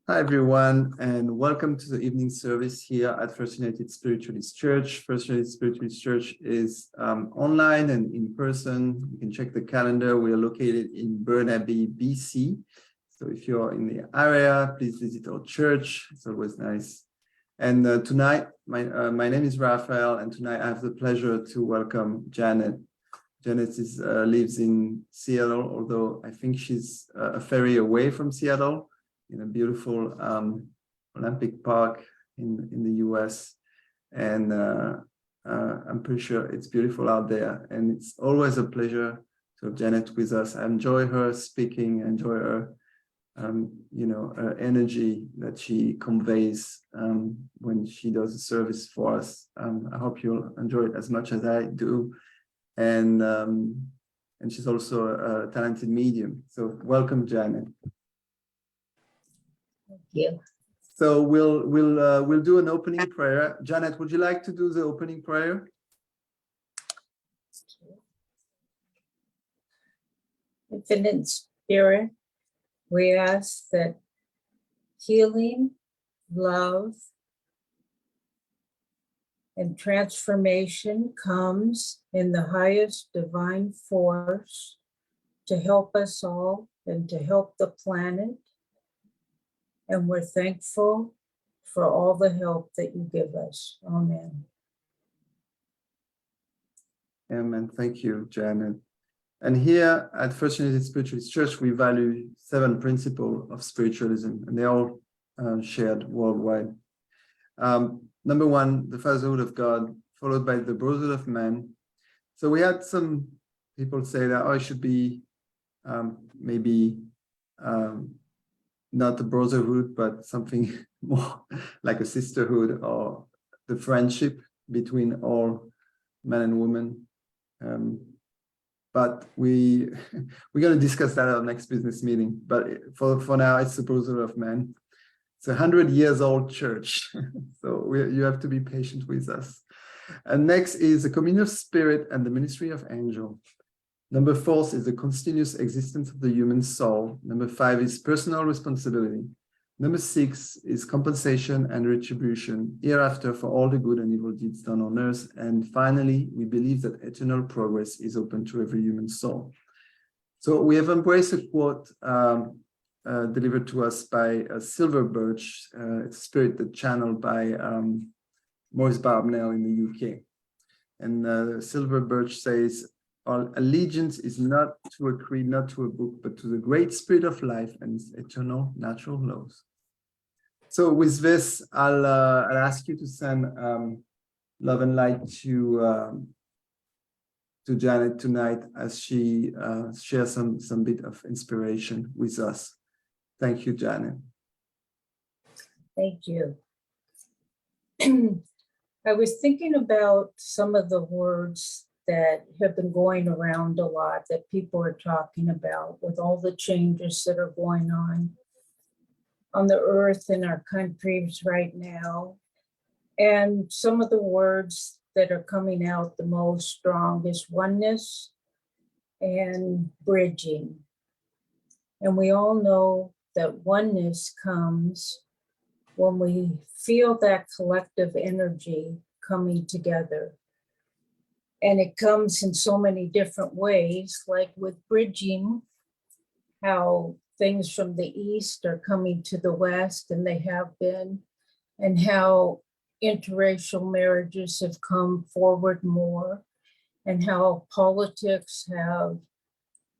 Hi, everyone, and welcome to the evening service here at First United Spiritualist Church. First United Spiritualist Church is online and in person. You can check the calendar. We are located in Burnaby, BC. So if you're in the area, please visit our church. It's always nice. And tonight, my name is Raphael, and tonight I have the pleasure to welcome Janet. Janet lives in Seattle, although I think she's a ferry away from Seattle, in a beautiful Olympic Park in the US. And I'm pretty sure it's beautiful out there. And it's always a pleasure to have Janet with us. I enjoy her speaking, I enjoy her, her energy that she conveys when she does a service for us. I hope you'll enjoy it as much as I do. And she's also a talented medium. So welcome, Janet. Thank you. So we'll do an opening prayer. Janet, would you like to do the opening prayer? Infinite Spirit, we ask that healing, love, and transformation comes in the highest divine force to help us all and to help the planet. And we're thankful for all the help that you give us. Amen. Amen. Thank you, Janet. And here at First United Spiritualist Church, we value 7 principles of spiritualism, and they're all shared worldwide. Number 1, the fatherhood of God, followed by the brotherhood of man. So we had some people say that, it should be maybe not a brotherhood, but something more like a sisterhood, or the friendship between all men and women. But we're going to discuss that at our next business meeting. But for now, it's the brotherhood of man. It's a 100-year-old church, so you have to be patient with us. And next is the communion of spirit and the ministry of angel. Number 4 is the continuous existence of the human soul. Number 5 is personal responsibility. Number 6 is compensation and retribution hereafter for all the good and evil deeds done on earth. And finally, we believe that eternal progress is open to every human soul. So we have embraced a quote delivered to us by Silver Birch. It's a spirit that channeled by Maurice Barbnell in the UK. And Silver Birch says, "Our allegiance is not to a creed, not to a book, but to the great spirit of life and its eternal natural laws." So with this, I'll ask you to send love and light to Janet tonight as she shares some bit of inspiration with us. Thank you, Janet. Thank you. I was thinking about some of the words that have been going around a lot that people are talking about with all the changes that are going on the earth in our countries right now. And some of the words that are coming out the most strong is oneness and bridging. And we all know that oneness comes when we feel that collective energy coming together. And it comes in so many different ways, like with bridging, how things from the East are coming to the West, and they have been, and how interracial marriages have come forward more, and how politics have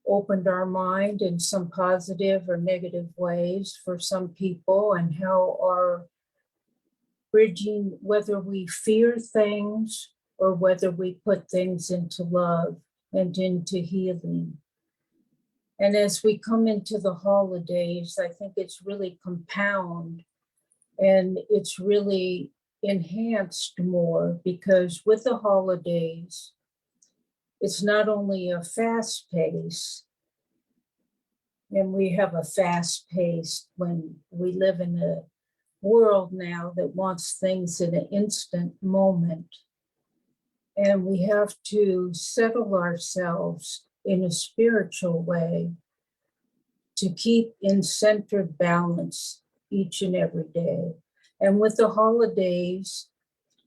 opened our mind in some positive or negative ways for some people, and how our bridging, whether we fear things or whether we put things into love and into healing. And as we come into the holidays, I think it's really compound and it's really enhanced more, because with the holidays, it's not only a fast pace, and we have a fast pace when we live in a world now that wants things in an instant moment. And we have to settle ourselves in a spiritual way to keep in centered balance each and every day. And with the holidays,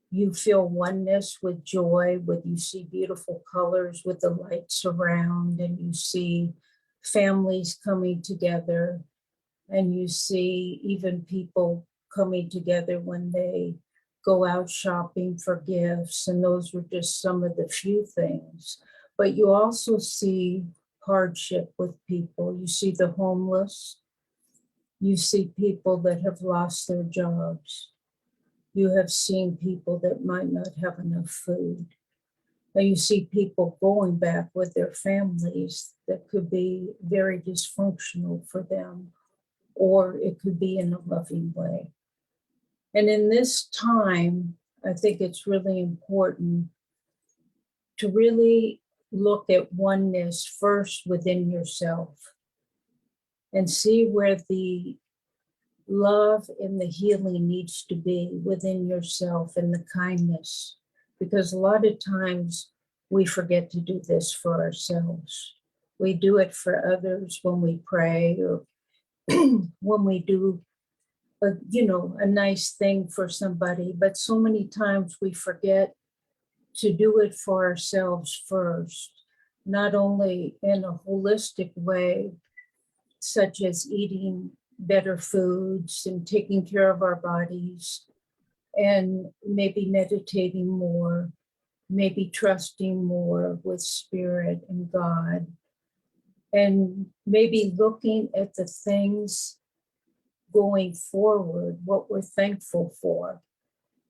you feel oneness with joy, with you see beautiful colors with the lights around, and you see families coming together, and you see even people coming together when they go out shopping for gifts. And those were just some of the few things. But you also see hardship with people. You see the homeless. You see people that have lost their jobs. You have seen people that might not have enough food. And you see people going back with their families that could be very dysfunctional for them, or it could be in a loving way. And in this time, I think it's really important to really look at oneness first within yourself and see where the love and the healing needs to be within yourself, and the kindness, because a lot of times we forget to do this for ourselves. We do it for others when we pray, or when we do a nice thing for somebody, but so many times we forget to do it for ourselves first, not only in a holistic way, such as eating better foods and taking care of our bodies, and maybe meditating more, maybe trusting more with spirit and God, and maybe looking at the things going forward, what we're thankful for,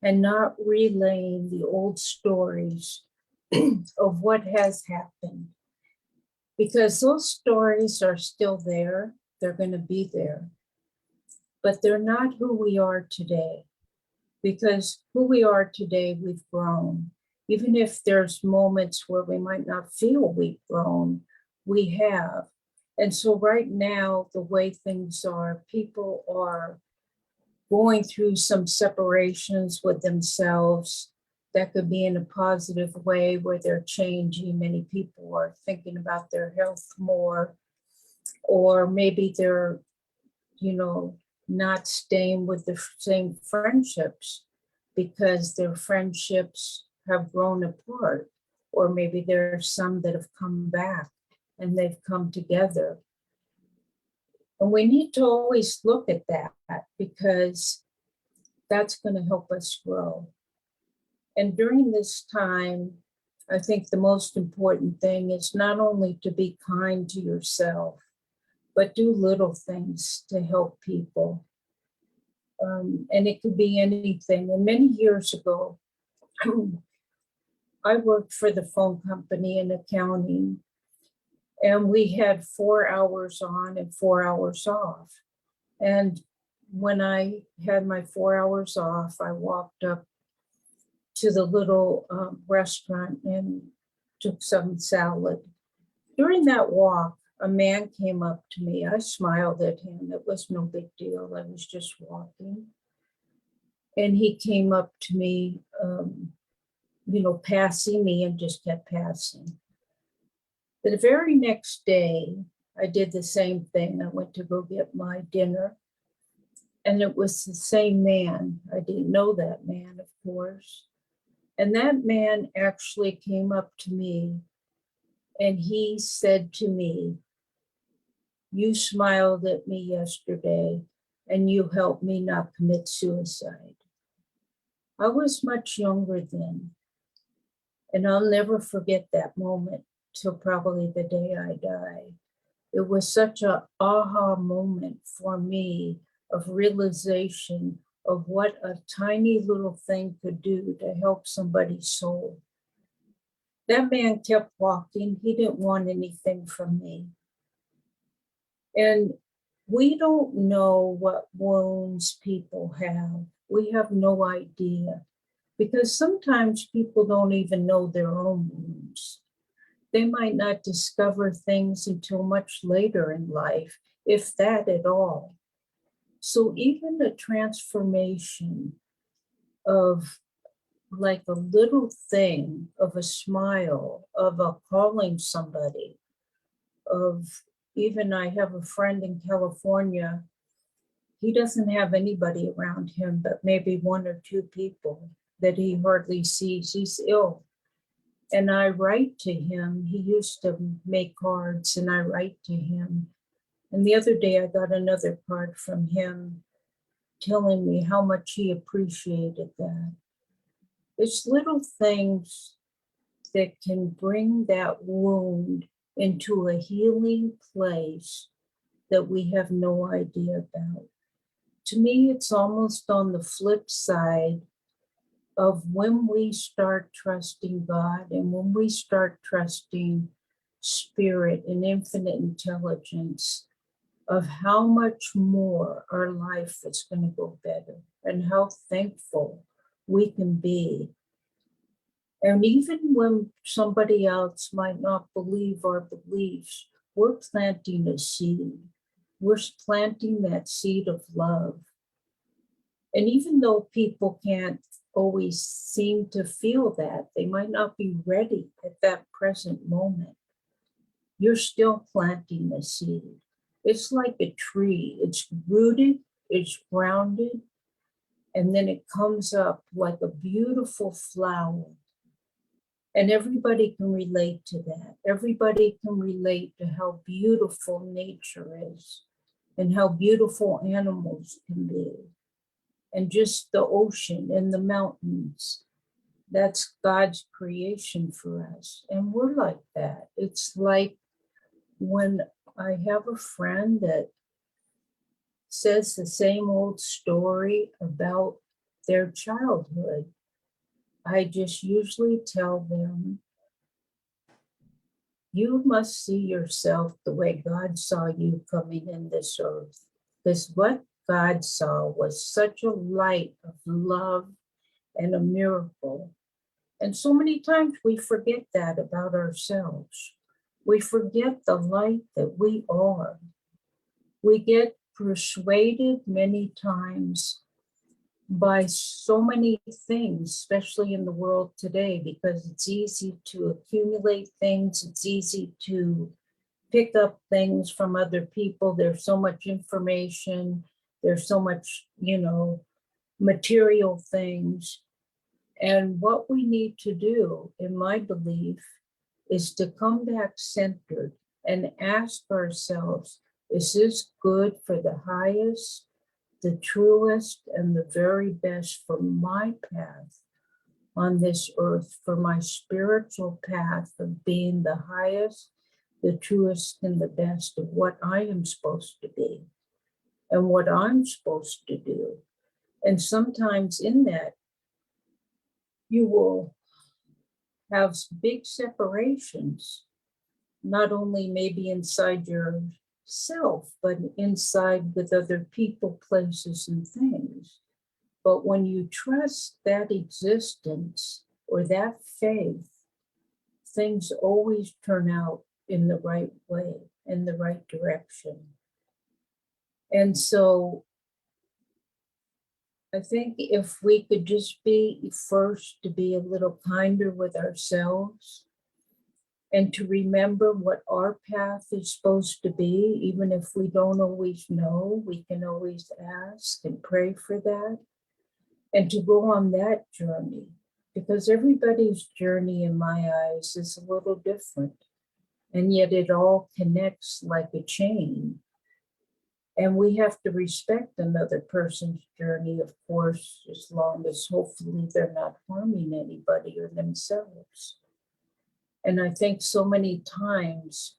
and not relaying the old stories of what has happened. Because those stories are still there, they're going to be there, but they're not who we are today. Because who we are today, we've grown. Even if there's moments where we might not feel we've grown, we have. And so right now, the way things are, people are going through some separations with themselves. That could be in a positive way where they're changing. Many people are thinking about their health more, or maybe they're, not staying with the same friendships because their friendships have grown apart. Or maybe there are some that have come back and they've come together. And we need to always look at that, because that's going to help us grow. And during this time, I think the most important thing is not only to be kind to yourself, but do little things to help people. And it could be anything. And many years ago, I worked for the phone company in accounting, and we had 4 hours on and 4 hours off. And when I had my 4 hours off, I walked up to the little restaurant and took some salad. During that walk, a man came up to me. I smiled at him. It was no big deal. I was just walking. And he came up to me, passing me, and just kept passing. The very next day, I did the same thing. I went to go get my dinner, and it was the same man. I didn't know that man, of course. And that man actually came up to me, and he said to me, "You smiled at me yesterday, and you helped me not commit suicide." I was much younger then, and I'll never forget that moment till probably the day I die. It was such an aha moment for me of realization of what a tiny little thing could do to help somebody's soul. That man kept walking. He didn't want anything from me. And we don't know what wounds people have. We have no idea, because sometimes people don't even know their own wounds. They might not discover things until much later in life, if that at all. So even the transformation of like a little thing, of a smile, of a calling somebody, of even I have a friend in California he doesn't have anybody around him but maybe one or two people that he hardly sees. He's ill. And I write to him. He used to make cards, and I write to him. And the other day I got another card from him telling me how much he appreciated that. It's little things that can bring that wound into a healing place that we have no idea about. To me, it's almost on the flip side of when we start trusting God and when we start trusting spirit and infinite intelligence, of how much more our life is going to go better and how thankful we can be. And even when somebody else might not believe our beliefs, we're planting a seed. We're planting that seed of love. And even though people can't always seem to feel that, they might not be ready at that present moment, you're still planting a seed. It's like a tree. It's rooted, it's grounded, and then it comes up like a beautiful flower. And everybody can relate to that. Everybody can relate to how beautiful nature is and how beautiful animals can be. And just the ocean and the mountains. That's God's creation for us. And we're like that. It's like when I have a friend that says the same old story about their childhood, I just usually tell them, you must see yourself the way God saw you coming in this earth. Because what God saw was such a light of love and a miracle. And so many times we forget that about ourselves. We forget the light that we are. We get persuaded many times by so many things, especially in the world today, because it's easy to accumulate things. It's easy to pick up things from other people. There's so much information. There's so much, material things. And what we need to do, in my belief, is to come back centered and ask ourselves, is this good for the highest, the truest, and the very best for my path on this earth, for my spiritual path of being the highest, the truest, and the best of what I am supposed to be and what I'm supposed to do. And sometimes in that, you will have big separations, not only maybe inside yourself, but inside with other people, places, and things. But when you trust that existence or that faith, things always turn out in the right way, in the right direction. And so I think if we could just be first to be a little kinder with ourselves and to remember what our path is supposed to be, even if we don't always know, we can always ask and pray for that, and to go on that journey, because everybody's journey in my eyes is a little different, and yet it all connects like a chain. And we have to respect another person's journey, of course, as long as hopefully they're not harming anybody or themselves. And I think so many times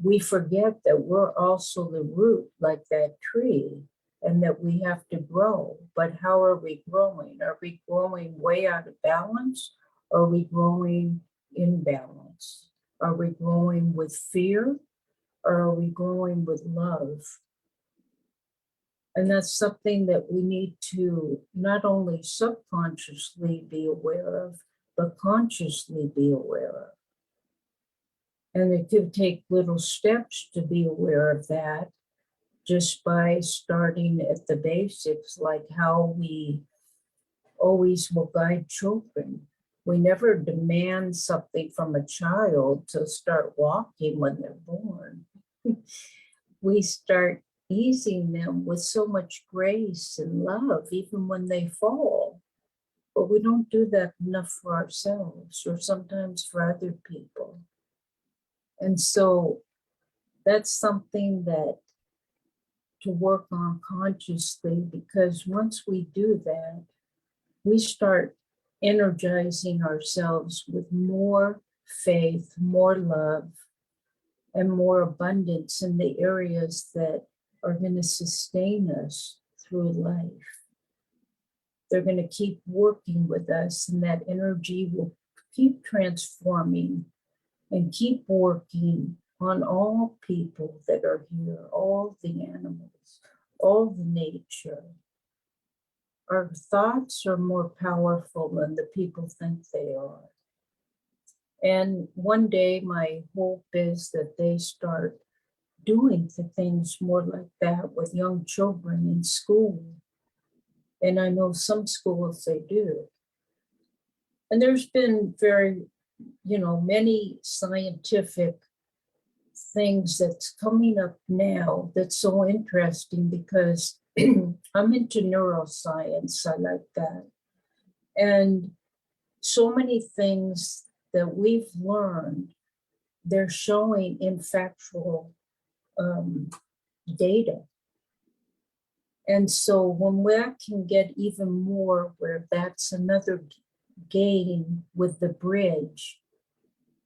we forget that we're also the root, like that tree, and that we have to grow. But how are we growing? Are we growing way out of balance? Or are we growing in balance? Are we growing with fear? Or are we growing with love? And that's something that we need to not only subconsciously be aware of, but consciously be aware of. And it could take little steps to be aware of that, just by starting at the basics, like how we always will guide children. We never demand something from a child to start walking when they're born. We start easing them with so much grace and love, even when they fall. But we don't do that enough for ourselves or sometimes for other people. And so that's something that to work on consciously, because once we do that, we start energizing ourselves with more faith, more love, and more abundance in the areas that are going to sustain us through life. They're going to keep working with us, and that energy will keep transforming and keep working on all people that are here, all the animals, all the nature. Our thoughts are more powerful than the people think they are. And one day my hope is that they start doing the things more like that with young children in school. And I know some schools they do. And there's been many scientific things that's coming up now that's so interesting, because I'm into neuroscience. I like that. And so many things that we've learned, they're showing in factual data. And so when we can get even more, where that's another gain with the bridge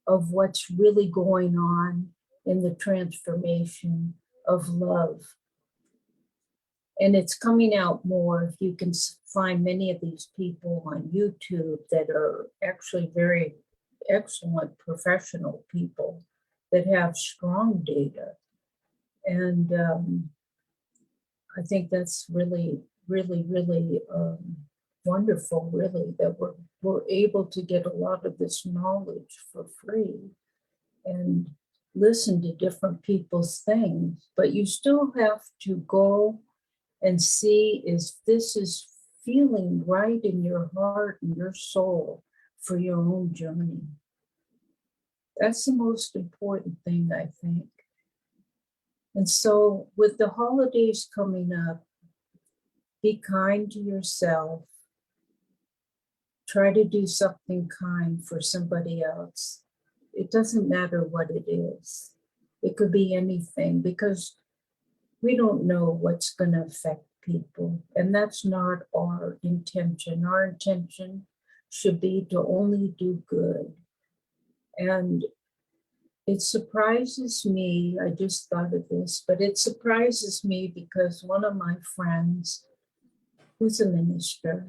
of what's really going on in the transformation of love. And it's coming out more. If you can find many of these people on YouTube that are actually very excellent professional people that have strong data. And I think that's really, really, really wonderful, really, that we're able to get a lot of this knowledge for free and listen to different people's things. But you still have to go and see if this is feeling right in your heart and your soul for your own journey. That's the most important thing, I think. And so with the holidays coming up, be kind to yourself. Try to do something kind for somebody else. It doesn't matter what it is. It could be anything, because we don't know what's going to affect people. And that's not our intention. Our intention should be to only do good. And it surprises me, I just thought of this, but it surprises me because one of my friends, who's a minister,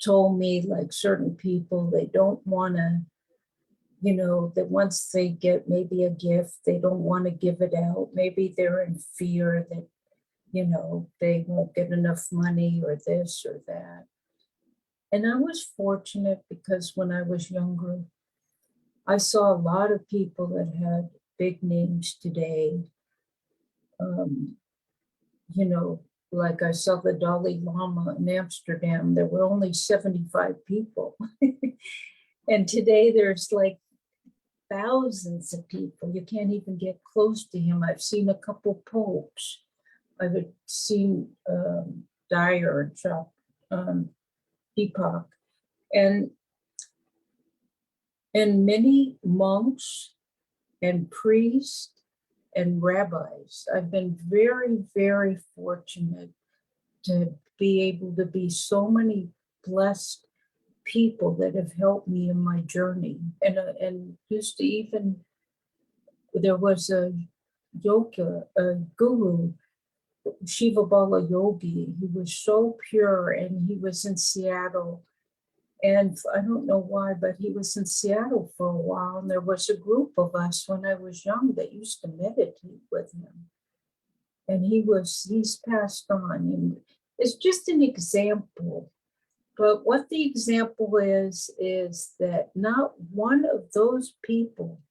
told me, like, certain people, they don't want to, that once they get maybe a gift, they don't want to give it out. Maybe they're in fear that, they won't get enough money or this or that. And I was fortunate because when I was younger, I saw a lot of people that had big names today. Like I saw the Dalai Lama in Amsterdam, there were only 75 people. And today there's like thousands of people. You can't even get close to him. I've seen a couple popes. I've seen Dyer and Deepak, and many monks and priests and rabbis. I've been very, very fortunate to be able to be so many blessed people that have helped me in my journey. And used to even, there was a guru, Shiva Bala Yogi. He was so pure, and he was in Seattle. And I don't know why, but he was in Seattle for a while. And there was a group of us when I was young that used to meditate with him. And he's passed on. And it's just an example. But what the example is that not one of those people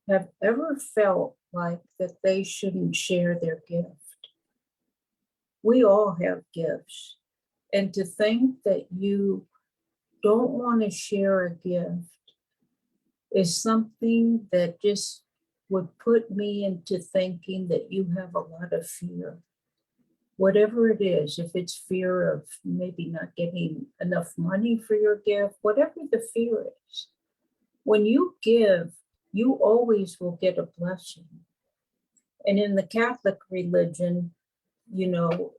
have ever felt like that they shouldn't share their gift. We all have gifts. And to think that you don't want to share a gift is something that just would put me into thinking that you have a lot of fear. Whatever it is, if it's fear of maybe not getting enough money for your gift, whatever the fear is, when you give, you always will get a blessing. And in the Catholic religion, you know,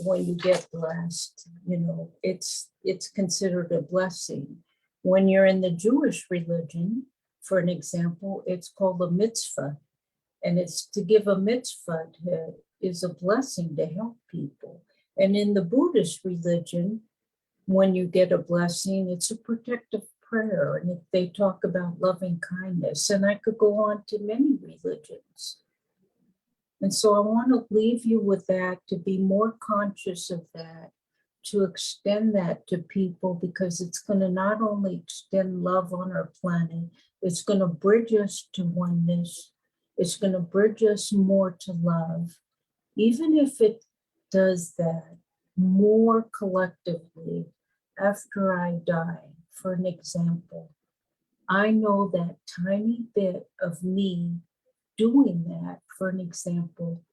when you get blessed, you know, it's considered a blessing. When you're in the Jewish religion, for an example, it's called a mitzvah. And it's to give a mitzvah is a blessing to help people. And in the Buddhist religion, when you get a blessing, it's a protective prayer. And they talk about loving kindness. And I could go on to many religions. And so I want to leave you with that, to be more conscious of that, to extend that to people, because it's going to not only extend love on our planet, it's going to bridge us to oneness. It's going to bridge us more to love. Even if it does that more collectively after I die, for an example, I know that tiny bit of me doing that, for an example,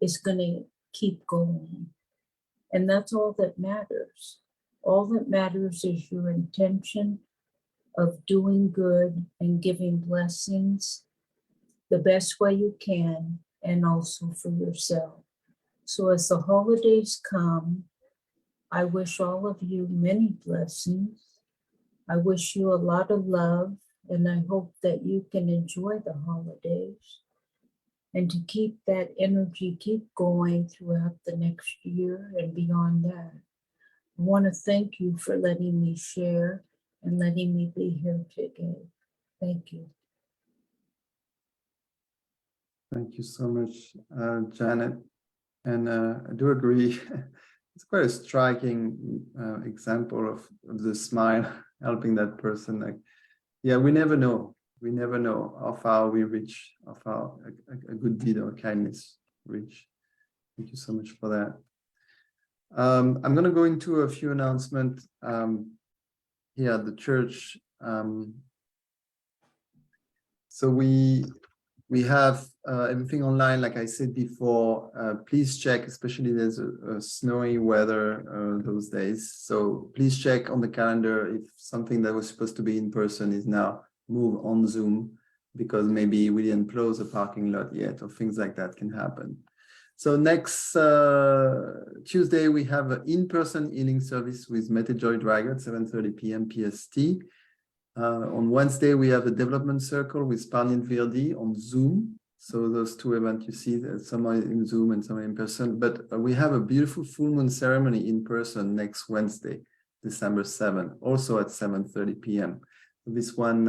is going to keep going. And that's all that matters. All that matters is your intention of doing good and giving blessings the best way you can, and also for yourself. So as the holidays come, I wish all of you many blessings. I wish you a lot of love, and I hope that you can enjoy the holidays and to keep that energy, keep going throughout the next year and beyond that. I want to thank you for letting me share and letting me be here today. Thank you. Thank you so much, Janet. And I do agree. It's quite a striking example of the smile helping that person. Like, yeah, we never know. We never know how far we reach, how far a good deed or kindness reach. Thank you so much for that. I'm going to go into a few announcements here at the church. So we have everything online, like I said before. Please check, especially there's a snowy weather those days. So please check on the calendar if something that was supposed to be in person is now moved on Zoom, because maybe we didn't close a parking lot yet, or things like that can happen. So next Tuesday, we have an in-person healing service with Mette Joy Drager at 7:30 p.m. PST. On Wednesday, we have a development circle with Sparnin VRD on Zoom. So those two events you see, some are in Zoom and some are in person. But we have a beautiful full moon ceremony in person next Wednesday, December 7th, also at 7:30 p.m. This one,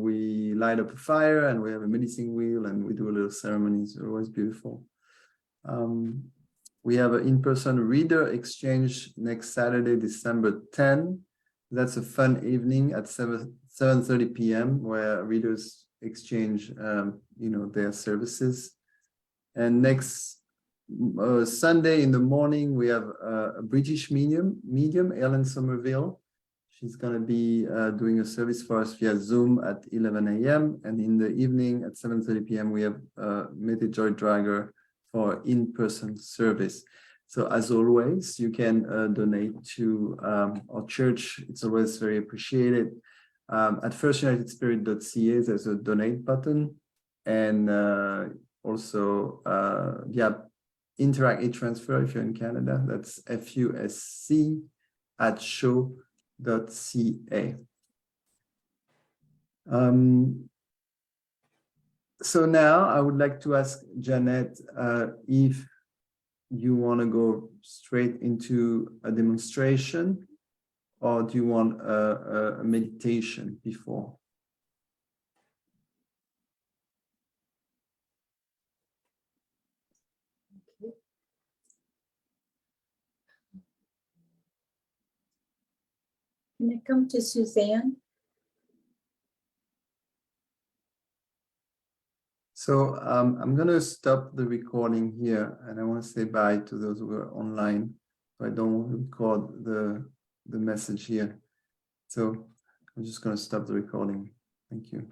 we light up a fire and we have a medicine wheel and we do a little ceremony. It's always beautiful. We have an in-person reader exchange next Saturday, December 10th. That's a fun evening at 7:30 p.m. where readers exchange, their services. And next Sunday in the morning, we have a British medium, Ellen Somerville. She's going to be doing a service for us via Zoom at 11 a.m. And in the evening at 7:30 p.m., we have Mette Joy Drager for in-person service. So as always, you can donate to our church. It's always very appreciated. At firstunitedspirit.ca, there's a donate button. And also, Interact e-transfer if you're in Canada. That's FUSC at show.ca. So now I would like to ask Janet if you want to go straight into a demonstration, or do you want a meditation before? Okay. Can I come to Suzanne? So I'm going to stop the recording here, and I want to say bye to those who are online. So I don't record the message here. So I'm just going to stop the recording. Thank you.